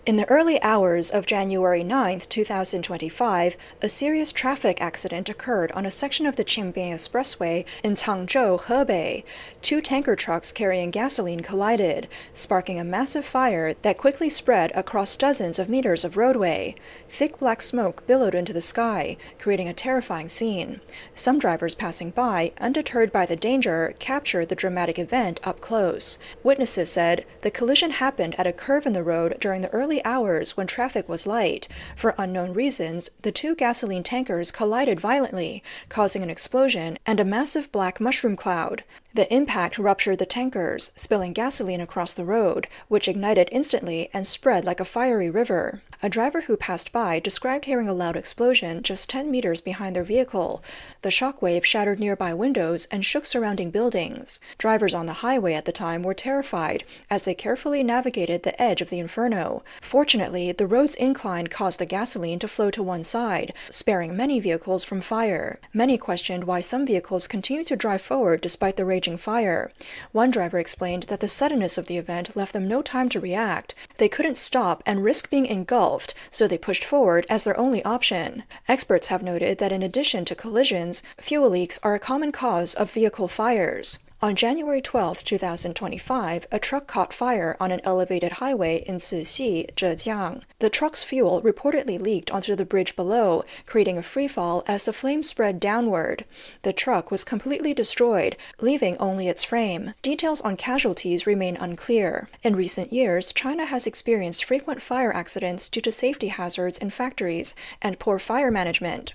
In the early hours of January 9, 2025, a serious traffic accident occurred on a section of the Qinbin Expressway in Cangzhou, Hebei. Two tanker trucks carrying gasoline collided, sparking a massive fire that quickly spread across dozens of meters of roadway. Thick black smoke billowed into the sky, creating a terrifying scene. Some drivers passing by, undeterred by the danger, captured the dramatic event up close. Witnesses said the collision happened at a curve in the road during the early hours when traffic was light. For unknown reasons, the two gasoline tankers collided violently, causing an explosion and a massive black mushroom cloud. The impact ruptured the tankers, spilling gasoline across the road, which ignited instantly and spread like a fiery river. A driver who passed by described hearing a loud explosion just 10 meters behind their vehicle. The shockwave shattered nearby windows and shook surrounding buildings. Drivers on the highway at the time were terrified as they carefully navigated the edge of the inferno. Fortunately, the road's incline caused the gasoline to flow to one side, sparing many vehicles from fire. Many questioned why some vehicles continued to drive forward despite the raging fire. One driver explained that the suddenness of the event left them no time to react. They couldn't stop and risk being engulfed, so they pushed forward as their only option. Experts have noted that in addition to collisions, fuel leaks are a common cause of vehicle fires. On January 12, 2025, a truck caught fire on an elevated highway in Cixi, Zhejiang. The truck's fuel reportedly leaked onto the bridge below, creating a freefall as the flames spread downward. The truck was completely destroyed, leaving only its frame. Details on casualties remain unclear. In recent years, China has experienced frequent fire accidents due to safety hazards in factories and poor fire management.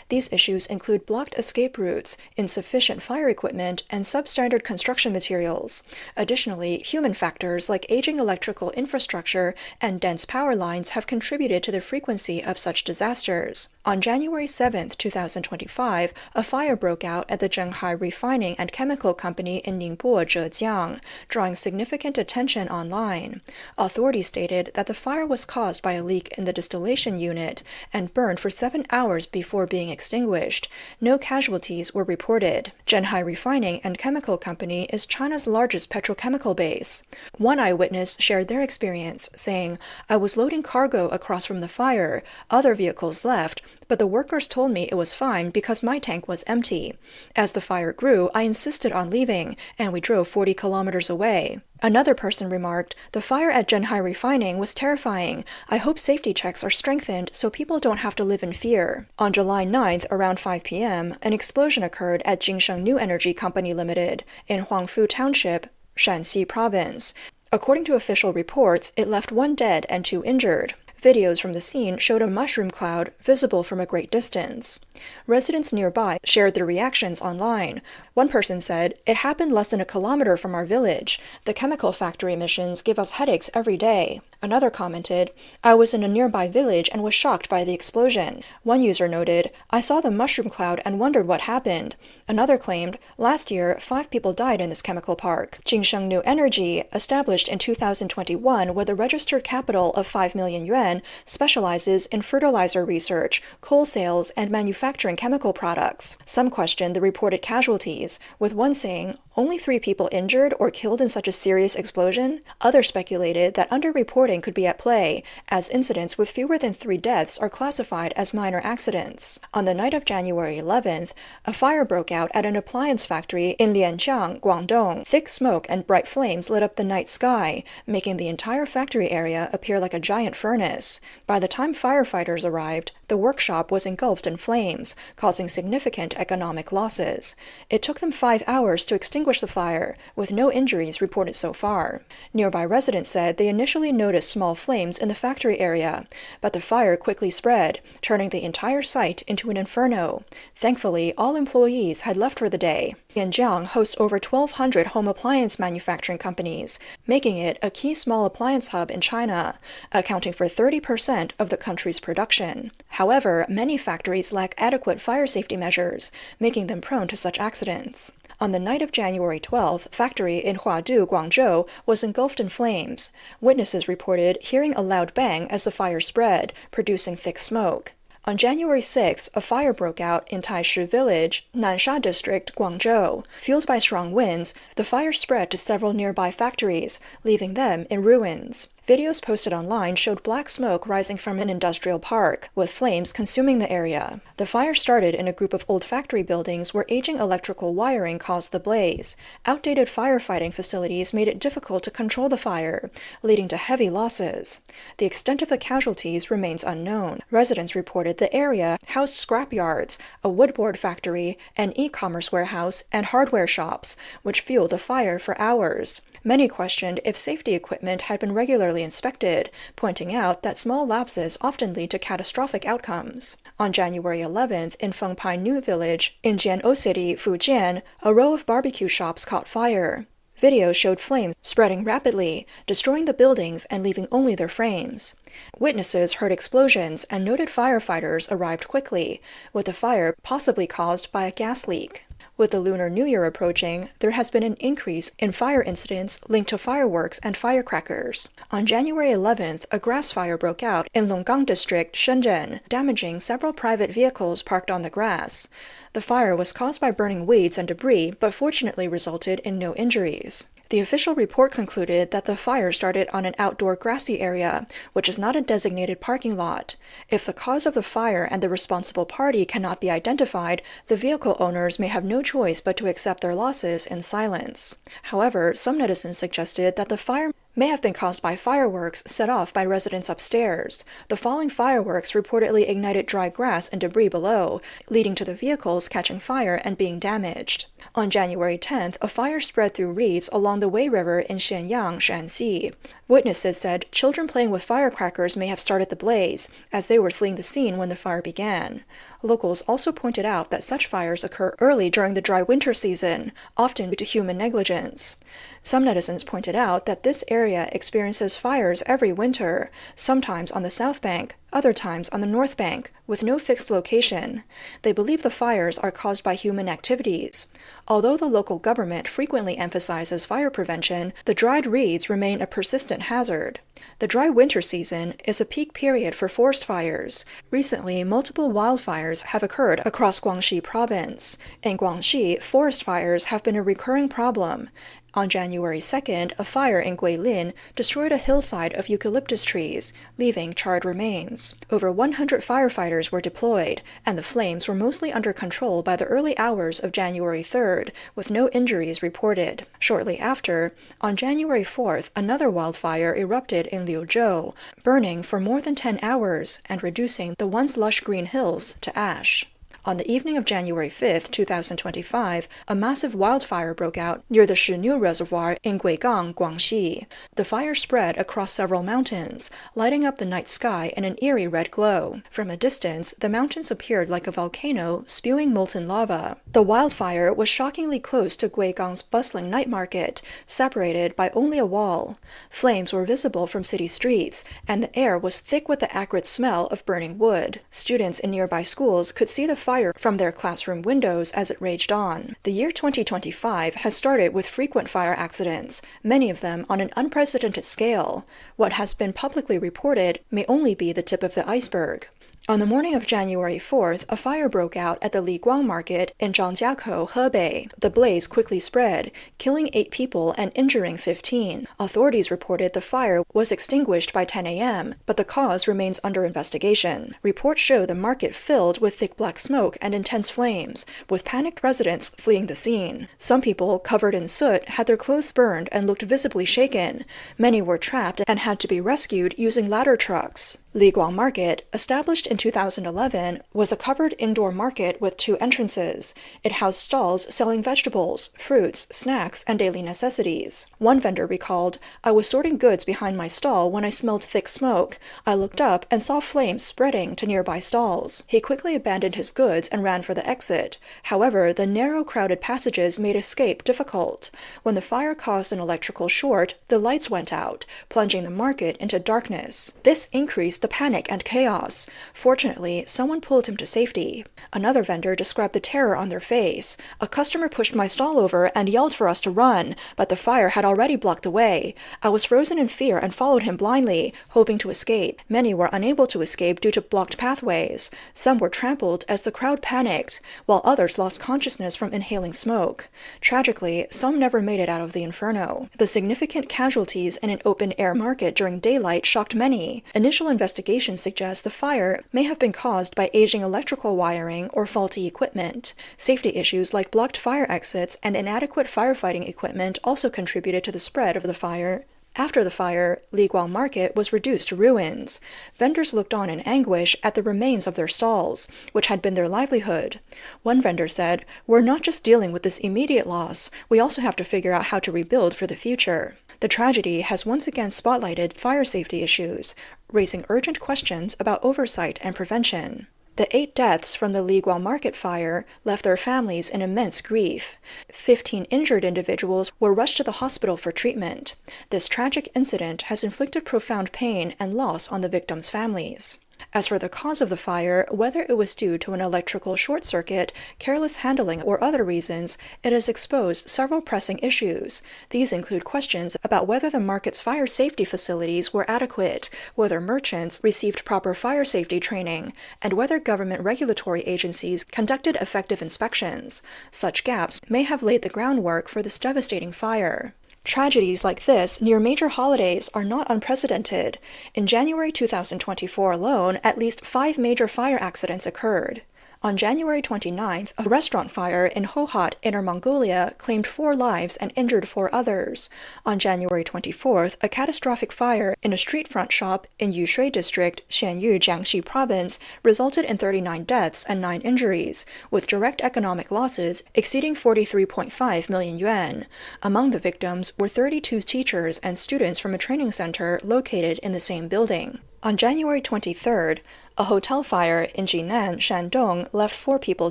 These issues include blocked escape routes, insufficient fire equipment, and substandard construction materials. Additionally, human factors like aging electrical infrastructure and dense power lines have contributed to the frequency of such disasters. On January 7, 2025, a fire broke out at the Zhenghai Refining and Chemical Company in Ningbo, Zhejiang, drawing significant attention online. Authorities stated that the fire was caused by a leak in the distillation unit and burned for 7 hours before being extinguished. No casualties were reported. Zhenghai Refining and Chemical Company is China's largest petrochemical base. One eyewitness shared their experience, saying, "I was loading cargo across from the fire. Other vehicles left, but the workers told me it was fine because my tank was empty. As the fire grew, I insisted on leaving, and we drove 40 kilometers away." Another person remarked, "The fire at Zhenghai Refining was terrifying. I hope safety checks are strengthened so people don't have to live in fear." On July 9th, around 5 p.m., an explosion occurred at Jingsheng New Energy Company Limited in Huangfu Township, Shanxi Province. According to official reports, it left 1 dead and 2 injured. Videos from the scene showed a mushroom cloud visible from a great distance. Residents nearby shared their reactions online. One person said, "It happened less than a kilometer from our village. The chemical factory emissions give us headaches every day." Another commented, "I was in a nearby village and was shocked by the explosion." One user noted, "I saw the mushroom cloud and wondered what happened." Another claimed, "Last year, 5 people died in this chemical park." Jingsheng New Energy, established in 2021 with a registered capital of 5 million yuan, specializes in fertilizer research, coal sales, and manufacturing chemical products. Some questioned the reported casualties, with one saying, "Only 3 people injured or killed in such a serious explosion?" Others speculated that underreporting could be at play, as incidents with fewer than 3 deaths are classified as minor accidents. On the night of January 11th, a fire broke out at an appliance factory in Lianjiang, Guangdong. Thick smoke and bright flames lit up the night sky, making the entire factory area appear like a giant furnace. By the time firefighters arrived, the workshop was engulfed in flames, causing significant economic losses. It took them 5 hours to extinguish the fire, with no injuries reported so far. Nearby residents said they initially noticed small flames in the factory area, but the fire quickly spread, turning the entire site into an inferno. Thankfully, all employees had left for the day. Lianjiang hosts over 1,200 home appliance manufacturing companies, making it a key small appliance hub in China, accounting for 30% of the country's production. However, many factories lack adequate fire safety measures, making them prone to such accidents. On the night of January 12th, a factory in Huadu, Guangzhou, was engulfed in flames. Witnesses reported hearing a loud bang as the fire spread, producing thick smoke. On January 6, a fire broke out in Taishi Village, Nansha District, Guangzhou. Fueled by strong winds, the fire spread to several nearby factories, leaving them in ruins. Videos posted online showed black smoke rising from an industrial park, with flames consuming the area. The fire started in a group of old factory buildings where aging electrical wiring caused the blaze. Outdated firefighting facilities made it difficult to control the fire, leading to heavy losses. The extent of the casualties remains unknown. Residents reported the area housed scrapyards, a woodboard factory, an e-commerce warehouse, and hardware shops, which fueled the fire for hours. Many questioned if safety equipment had been regularly inspected, pointing out that small lapses often lead to catastrophic outcomes. On January 11th, in Fengpai New Village, in Jian'ou City, Fujian, a row of barbecue shops caught fire. Video showed flames spreading rapidly, destroying the buildings and leaving only their frames. Witnesses heard explosions and noted firefighters arrived quickly, with the fire possibly caused by a gas leak. With the Lunar New Year approaching, there has been an increase in fire incidents linked to fireworks and firecrackers. On January 11th, a grass fire broke out in Longgang District, Shenzhen, damaging several private vehicles parked on the grass. The fire was caused by burning weeds and debris, but fortunately resulted in no injuries. The official report concluded that the fire started on an outdoor grassy area, which is not a designated parking lot. If the cause of the fire and the responsible party cannot be identified, the vehicle owners may have no choice but to accept their losses in silence. However, some netizens suggested that the fire may have been caused by fireworks set off by residents upstairs. The falling fireworks reportedly ignited dry grass and debris below, leading to the vehicles catching fire and being damaged. On January 10th, a fire spread through reeds along the Wei River in Shenyang, Shanxi. Witnesses said children playing with firecrackers may have started the blaze, as they were fleeing the scene when the fire began. Locals also pointed out that such fires occur early during the dry winter season, often due to human negligence. Some netizens pointed out that this area experiences fires every winter, sometimes on the south bank, other times on the north bank, with no fixed location. They believe the fires are caused by human activities. Although the local government frequently emphasizes fire prevention, the dried reeds remain a persistent hazard. The dry winter season is a peak period for forest fires. Recently, multiple wildfires have occurred across Guangxi province. In Guangxi, forest fires have been a recurring problem. On January 2nd, a fire in Guilin destroyed a hillside of eucalyptus trees, leaving charred remains. Over 100 firefighters were deployed, and the flames were mostly under control by the early hours of January 3rd, with no injuries reported. Shortly after, on January 4th, another wildfire erupted in Liuzhou, burning for more than 10 hours and reducing the once lush green hills to ash. On the evening of January 5, 2025, a massive wildfire broke out near the Shiniu Reservoir in Guigang, Guangxi. The fire spread across several mountains, lighting up the night sky in an eerie red glow. From a distance, the mountains appeared like a volcano spewing molten lava. The wildfire was shockingly close to Guigang's bustling night market, separated by only a wall. Flames were visible from city streets, and the air was thick with the acrid smell of burning wood. Students in nearby schools could see the fire from their classroom windows as it raged on. The year 2025 has started with frequent fire accidents, many of them on an unprecedented scale. What has been publicly reported may only be the tip of the iceberg. On the morning of January 4th, a fire broke out at the Liguang market in Zhangjiakou, Hebei. The blaze quickly spread, killing 8 people and injuring 15. Authorities reported the fire was extinguished by 10 a.m., but the cause remains under investigation. Reports show the market filled with thick black smoke and intense flames, with panicked residents fleeing the scene. Some people, covered in soot, had their clothes burned and looked visibly shaken. Many were trapped and had to be rescued using ladder trucks. Liguang Market, established in 2011, was a covered indoor market with 2 entrances. It housed stalls selling vegetables, fruits, snacks, and daily necessities. One vendor recalled, "I was sorting goods behind my stall when I smelled thick smoke. I looked up and saw flames spreading to nearby stalls." He quickly abandoned his goods and ran for the exit. However, the narrow, crowded passages made escape difficult. When the fire caused an electrical short, the lights went out, plunging the market into darkness. This increased the panic and chaos. Fortunately, someone pulled him to safety. Another vendor described the terror on their face. "A customer pushed my stall over and yelled for us to run, but the fire had already blocked the way. I was frozen in fear and followed him blindly, hoping to escape. Many were unable to escape due to blocked pathways. Some were trampled as the crowd panicked, while others lost consciousness from inhaling smoke. Tragically, some never made it out of the inferno." The significant casualties in an open-air market during daylight shocked many. Initial investigations suggest the fire may have been caused by aging electrical wiring or faulty equipment. Safety issues like blocked fire exits and inadequate firefighting equipment also contributed to the spread of the fire. After the fire, Liguang Market was reduced to ruins. Vendors looked on in anguish at the remains of their stalls, which had been their livelihood. One vendor said, "We're not just dealing with this immediate loss, we also have to figure out how to rebuild for the future." The tragedy has once again spotlighted fire safety issues, raising urgent questions about oversight and prevention. The 8 deaths from the Liguang Market fire left their families in immense grief. 15 injured individuals were rushed to the hospital for treatment. This tragic incident has inflicted profound pain and loss on the victims' families. As for the cause of the fire, whether it was due to an electrical short circuit, careless handling, or other reasons, it has exposed several pressing issues. These include questions about whether the market's fire safety facilities were adequate, whether merchants received proper fire safety training, and whether government regulatory agencies conducted effective inspections. Such gaps may have laid the groundwork for this devastating fire. Tragedies like this near major holidays are not unprecedented. In January 2024 alone, at least 5 major fire accidents occurred. On January 29th, a restaurant fire in Hohhot, Inner Mongolia, claimed 4 lives and injured 4 others. On January 24th, a catastrophic fire in a street front shop in Yushui District, Xianyu, Jiangxi Province, resulted in 39 deaths and 9 injuries, with direct economic losses exceeding 43.5 million yuan. Among the victims were 32 teachers and students from a training center located in the same building. On January 23rd, a hotel fire in Jinan, Shandong, left 4 people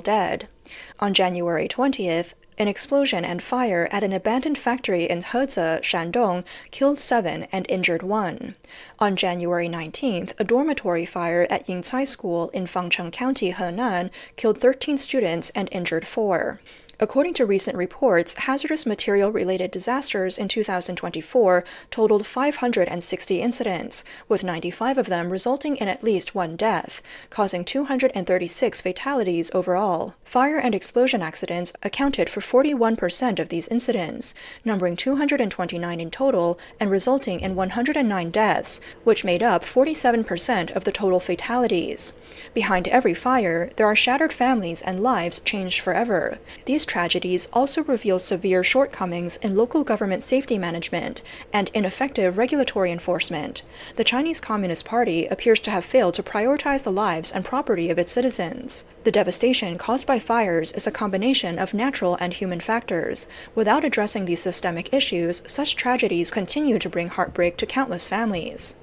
dead. On January 20th, an explosion and fire at an abandoned factory in Heze, Shandong, killed 7 and injured 1. On January 19th, a dormitory fire at Yingcai School in Fangcheng County, Henan, killed 13 students and injured 4. According to recent reports, hazardous material-related disasters in 2024 totaled 560 incidents, with 95 of them resulting in at least 1 death, causing 236 fatalities overall. Fire and explosion accidents accounted for 41% of these incidents, numbering 229 in total and resulting in 109 deaths, which made up 47% of the total fatalities. Behind every fire, there are shattered families and lives changed forever. These tragedies also reveal severe shortcomings in local government safety management and ineffective regulatory enforcement. The Chinese Communist Party appears to have failed to prioritize the lives and property of its citizens. The devastation caused by fires is a combination of natural and human factors. Without addressing these systemic issues, such tragedies continue to bring heartbreak to countless families.